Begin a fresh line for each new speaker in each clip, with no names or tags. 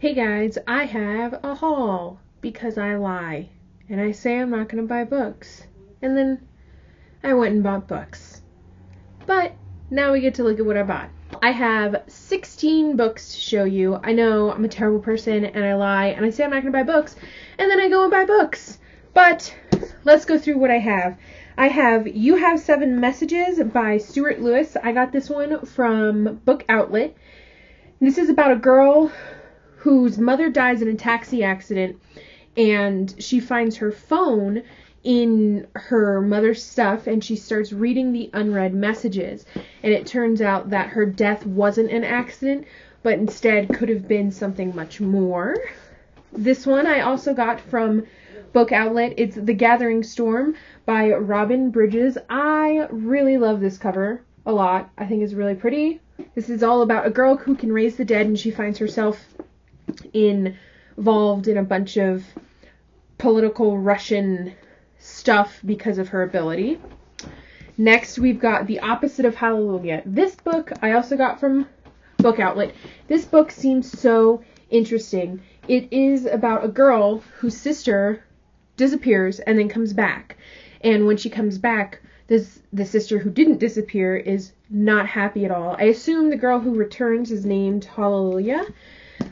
Hey guys, I have a haul because I lie and I say I'm not going to buy books. And then I went and bought books. But now we get to look at what I bought. I have 16 books to show you. I know I'm a terrible person and I lie and I say I'm not going to buy books and then I go and buy books. But let's go through what I have. I have You Have 7 Messages by Stuart Lewis. I got this one from Book Outlet. This is about a girl whose mother dies in a taxi accident, and she finds her phone in her mother's stuff, and she starts reading the unread messages. And it turns out that her death wasn't an accident, but instead could have been something much more. This one I also got from Book Outlet. It's The Gathering Storm by Robin Bridges. I really love this cover a lot. I think it's really pretty. This is all about a girl who can raise the dead, and she finds herself involved in a bunch of political Russian stuff because of her ability. Next, we've got The Opposite of Hallelujah. This book I also got from Book Outlet. This book seems so interesting. It is about a girl whose sister disappears and then comes back. And when she comes back, the sister who didn't disappear is not happy at all. I assume the girl who returns is named Hallelujah.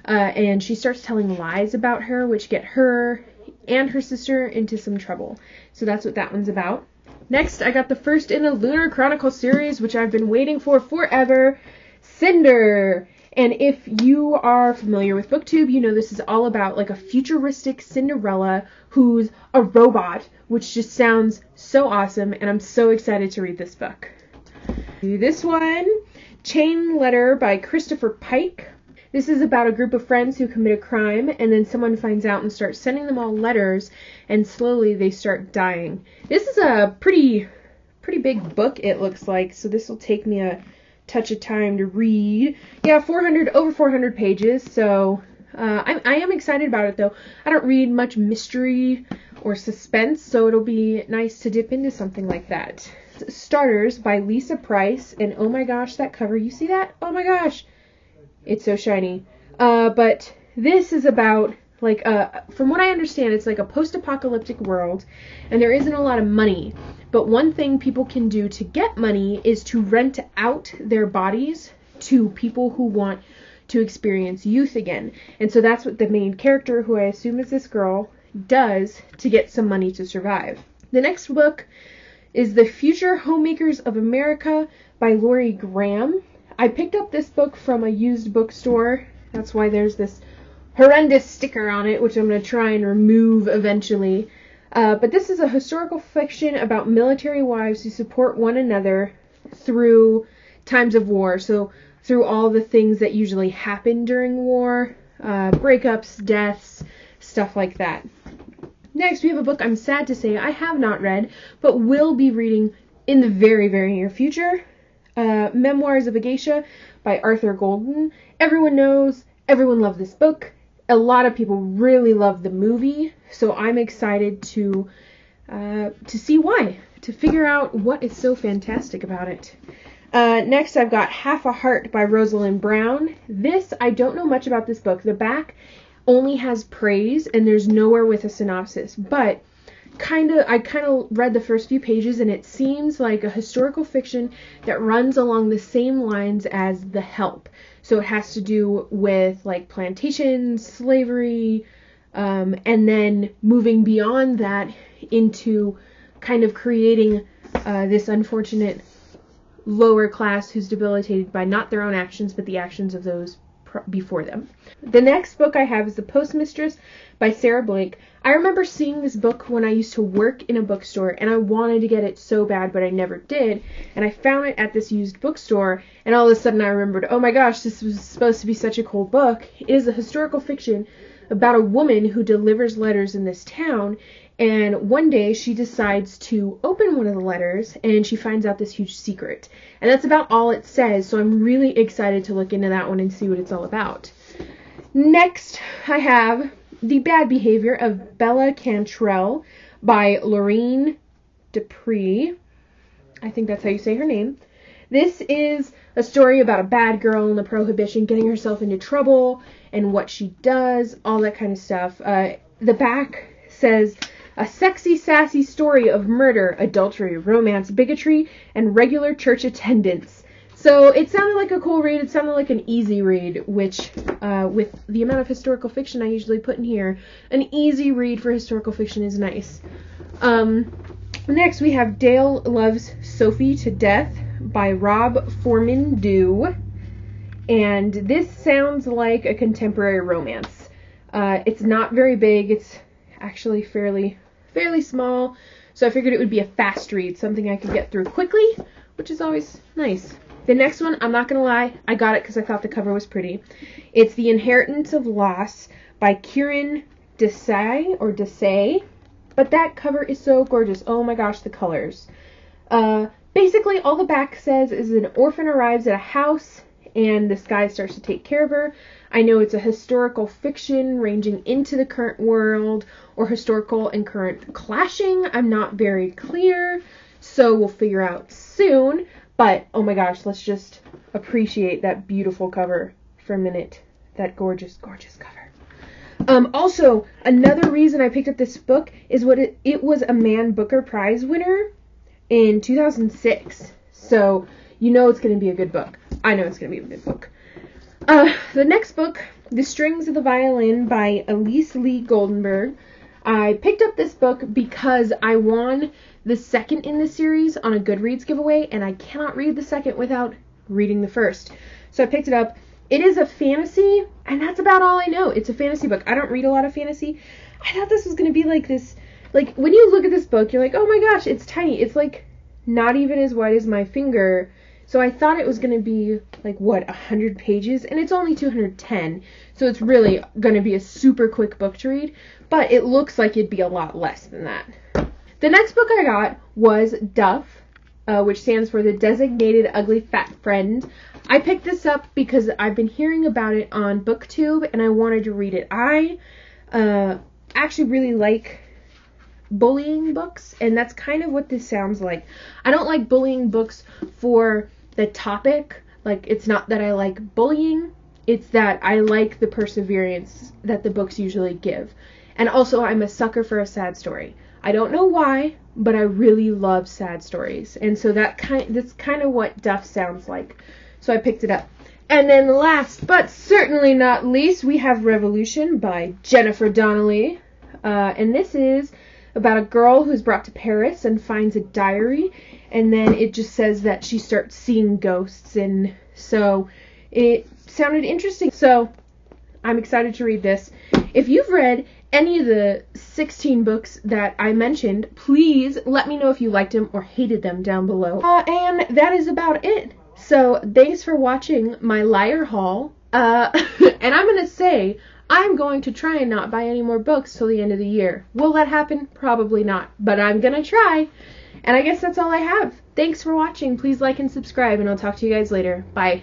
And she starts telling lies about her, which get her and her sister into some trouble. So that's what that one's about. Next, I got the first in the Lunar Chronicle series, which I've been waiting for forever, Cinder. And if you are familiar with BookTube, you know this is all about like a futuristic Cinderella who's a robot, which just sounds so awesome, and I'm so excited to read this book. This one, Chain Letter by Christopher Pike. This is about a group of friends who commit a crime, and then someone finds out and starts sending them all letters, and slowly they start dying. This is a pretty big book, it looks like, so this will take me a touch of time to read. Yeah, over 400 pages, so I am excited about it, though. I don't read much mystery or suspense, so it'll be nice to dip into something like that. Starters by Lisa Price, and oh my gosh, that cover, you see that? Oh my gosh! It's so shiny. But this is about, like, from what I understand, it's like a post-apocalyptic world, and there isn't a lot of money. But one thing people can do to get money is to rent out their bodies to people who want to experience youth again. And so that's what the main character, who I assume is this girl, does to get some money to survive. The next book is The Future Homemakers of America by Laurie Graham. I picked up this book from a used bookstore. That's why there's this horrendous sticker on it, which I'm going to try and remove eventually. But this is a historical fiction about military wives who support one another through times of war. So through all the things that usually happen during war, breakups, deaths, stuff like that. Next, we have a book I'm sad to say I have not read, but will be reading in the very, very near future. Memoirs of a Geisha by Arthur Golden. Everyone loved this book. A lot of people really love the movie, so I'm excited to see why, to figure out what is so fantastic about it. Next, I've got Half a Heart by Rosalind Brown. I don't know much about this book. The back only has praise, and there's nowhere with a synopsis, but I kind of read the first few pages, and it seems like a historical fiction that runs along the same lines as The Help. So it has to do with like plantations, slavery, and then moving beyond that into kind of creating this unfortunate lower class who's debilitated by not their own actions, but the actions of those before them. The next book I have is The Postmistress by Sarah Blake. I remember seeing this book when I used to work in a bookstore, and I wanted to get it so bad, but I never did. And I found it at this used bookstore, and all of a sudden I remembered, oh my gosh, this was supposed to be such a cool book. It is a historical fiction about a woman who delivers letters in this town, and one day she decides to open one of the letters, and she finds out this huge secret. And that's about all it says, so I'm really excited to look into that one and see what it's all about. Next, I have The Bad Behavior of Bella Cantrell by Lorraine Dupree. I think that's how you say her name. This is a story about a bad girl in the Prohibition getting herself into trouble and what she does, all that kind of stuff. The back says, a sexy, sassy story of murder, adultery, romance, bigotry, and regular church attendance. So it sounded like a cool read. It sounded like an easy read, which, with the amount of historical fiction I usually put in here, an easy read for historical fiction is nice. Next, we have Dale Loves Sophie to Death by Rob Foreman-Dew. And this sounds like a contemporary romance. It's not very big. It's actually fairly small. So I figured it would be a fast read, something I could get through quickly, which is always nice. The next one, I'm not going to lie, I got it because I thought the cover was pretty. It's The Inheritance of Loss by Kieran Desai. But that cover is so gorgeous. Oh my gosh, the colors. Basically, all the back says is an orphan arrives at a house and this guy starts to take care of her. I know it's a historical fiction ranging into the current world, or historical and current clashing. I'm not very clear, so we'll figure out soon. But, oh my gosh, let's just appreciate that beautiful cover for a minute. That gorgeous, gorgeous cover. Also, another reason I picked up this book is it was a Man Booker Prize winner in 2006. So, you know it's going to be a good book. I know it's going to be a good book. The next book, The Strings of the Violin by Elise Lee Goldenberg. I picked up this book because I won the second in the series on a Goodreads giveaway, and I cannot read the second without reading the first. So I picked it up. It is a fantasy, and that's about all I know. It's a fantasy book. I don't read a lot of fantasy. I thought this was going to be like this. Like, when you look at this book, you're like, oh my gosh, it's tiny. It's like not even as wide as my finger. So I thought it was going to be, 100 pages? And it's only 210. So it's really going to be a super quick book to read. But it looks like it'd be a lot less than that. The next book I got was Duff, which stands for The Designated Ugly Fat Friend. I picked this up because I've been hearing about it on BookTube, and I wanted to read it. I actually really like bullying books, and that's kind of what this sounds like. I don't like bullying books for the topic. It's not that I like bullying, it's that I like the perseverance that the books usually give. And also, I'm a sucker for a sad story. I don't know why, but I really love sad stories. And so that's kind of what Duff sounds like. So I picked it up. And then last, but certainly not least, we have Revolution by Jennifer Donnelly. And this is about a girl who's brought to Paris and finds a diary, and then it just says that she starts seeing ghosts, and so it sounded interesting. So I'm excited to read this. If you've read any of the 16 books that I mentioned, please let me know if you liked them or hated them down below. And that is about it. So thanks for watching my liar haul. And I'm going to say, I'm going to try and not buy any more books till the end of the year. Will that happen? Probably not. But I'm going to try. And I guess that's all I have. Thanks for watching. Please like and subscribe, and I'll talk to you guys later. Bye.